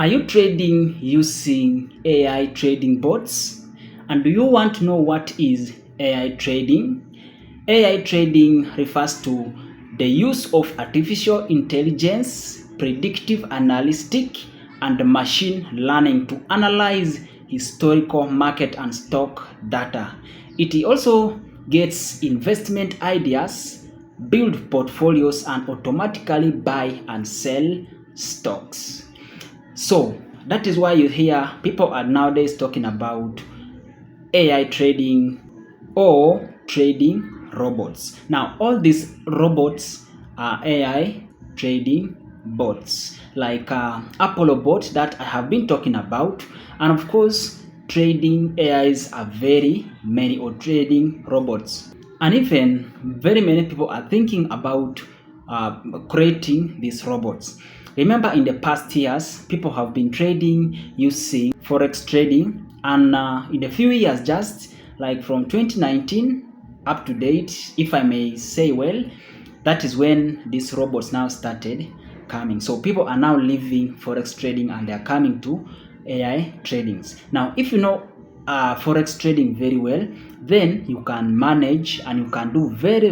Are you trading using AI trading bots? And do you want to know what is AI trading? AI trading refers to the use of artificial intelligence, predictive analytics, and machine learning to analyze historical market and stock data. It also gets investment ideas, build portfolios, and automatically buy and sell stocks. So that is why you hear people are nowadays talking about AI trading or trading robots. Now, all these robots are AI trading bots, like Apollo bot that I have been talking about, and of course, trading AIs are very many, or trading robots, and even very many people are thinking about creating these robots. Remember, in the past years, people have been trading using forex trading, and in a few years, just like from 2019 up to date, if I may say, well, that is when these robots now started coming. So people are now leaving forex trading and they are coming to AI tradings. Now, if you know forex trading very well, then you can manage and you can do very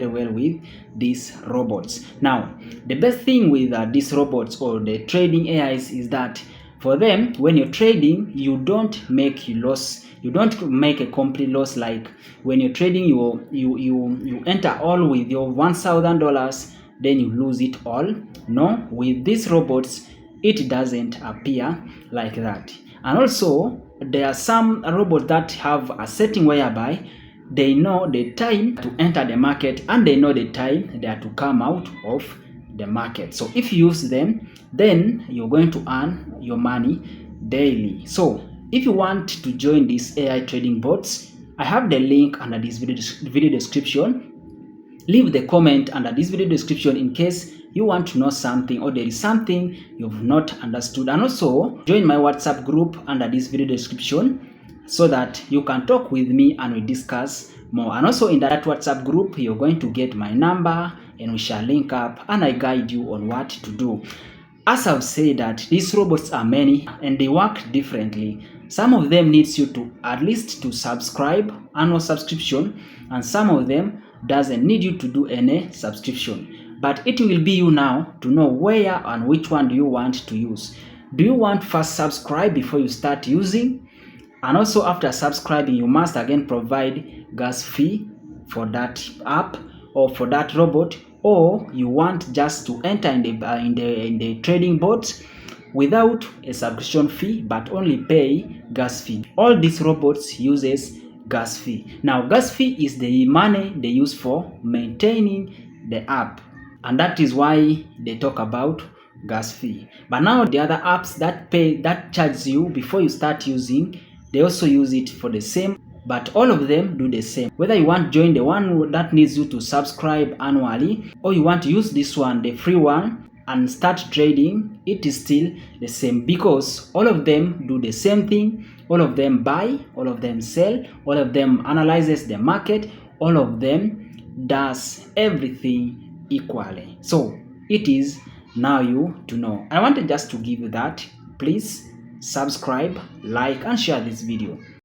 well with these robots. Now, the best thing with these robots or the trading AIs is that for them, when you're trading, you don't make a loss. You don't make a complete loss. Like when you're trading, you enter all with your $1,000, then you lose it all. No, with these robots, it doesn't appear like that. And also, there are some robots that have a setting whereby they know the time to enter the market and they know the time they are to come out of the market. So if you use them, then you're going to earn your money daily. So if you want to join these AI trading bots, I have the link under this video description. Leave the comment under this video description in case you want to know something or there is something you've not understood. And also join my WhatsApp group under this video description so that you can talk with me and we discuss more. And also in that WhatsApp group, you're going to get my number and we shall link up and I guide you on what to do. As I've said that these robots are many and they work differently. Some of them needs you to at least to subscribe, annual subscription, and some of them doesn't need you to do any subscription. But it will be you now to know where and which one do you want to use. Do you want first subscribe before you start using? And also after subscribing, you must again provide gas fee for that app or for that robot, or you want just to enter in the trading bot without a subscription fee but only pay gas fee. All these robots uses gas fee. Now gas fee is the money they use for maintaining the app, and that is why they talk about gas fee. But now the other apps that charge you before you start using, they also use it for the same, but all of them do the same. Whether you want to join the one that needs you to subscribe annually, or you want to use this one, the free one, and start trading, it is still the same because all of them do the same thing. All of them buy, all of them sell, all of them analyzes the market, all of them does everything equally. So it is now you to know. I wanted just to give you that. Please subscribe, like, and share this video.